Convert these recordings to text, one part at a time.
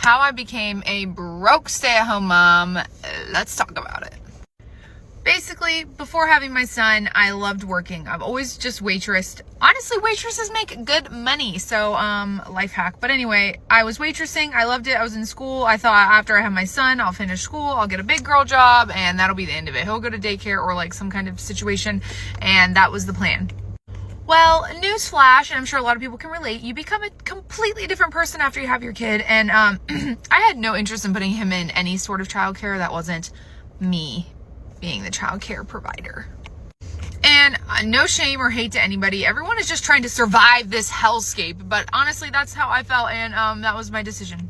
how I became a broke stay-at-home mom. Let's talk about it. Basically, before having my son, I loved working. I've always just waitressed. Honestly, waitresses make good money, so life hack. But anyway, I was waitressing. I loved it. I was in school. I thought after I have my son, I'll finish school, I'll get a big girl job, and that'll be the end of it. He'll go to daycare or like some kind of situation, and that was the plan. Well, newsflash, and I'm sure a lot of people can relate, you become a completely different person after you have your kid. And I had no interest in putting him in any sort of childcare that wasn't me being the childcare provider. And no shame or hate to anybody. Everyone is just trying to survive this hellscape. But honestly, that's how I felt, and that was my decision.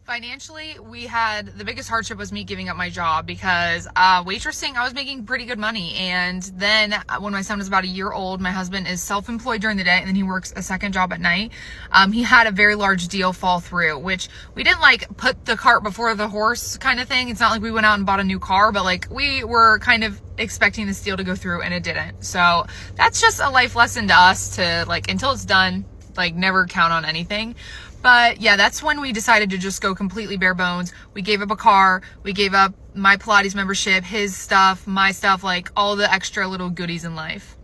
Financially, the biggest hardship was me giving up my job because waitressing, I was making pretty good money. And then when my son was about a year old, my husband is self-employed during the day and then he works a second job at night. He had a very large deal fall through, which we didn't like put the cart before the horse kind of thing. It's not like we went out and bought a new car, but like we were kind of expecting this deal to go through and it didn't. So that's just a life lesson to us to like, until it's done, like never count on anything. But yeah, that's when we decided to just go completely bare bones. We gave up a car, we gave up my Pilates membership, his stuff, my stuff, like all the extra little goodies in life.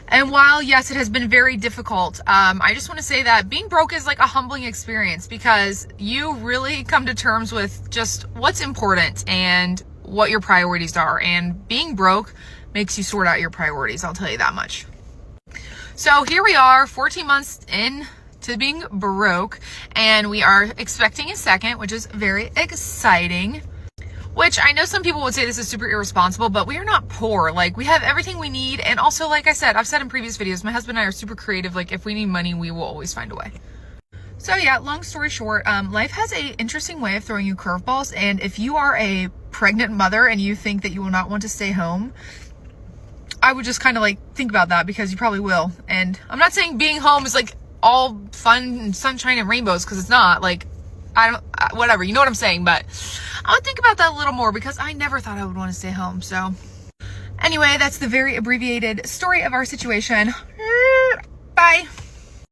And while, yes, it has been very difficult, I just want to say that being broke is like a humbling experience because you really come to terms with just what's important and what your priorities are. And being broke makes you sort out your priorities, I'll tell you that much. So here we are, 14 months in to being broke, and we are expecting a second, which is very exciting. Which I know some people would say this is super irresponsible, but we are not poor. Like, we have everything we need. And also, like I said, I've said in previous videos, my husband and I are super creative. Like, if we need money, we will always find a way. So yeah, long story short, life has a interesting way of throwing you curveballs. And if you are a pregnant mother and you think that you will not want to stay home, I would just kind of like think about that because you probably will. And I'm not saying being home is like all fun and sunshine and rainbows, because it's not. Like, whatever, you know what I'm saying. But I would think about that a little more because I never thought I would want to stay home. So anyway, that's the very abbreviated story of our situation. Bye.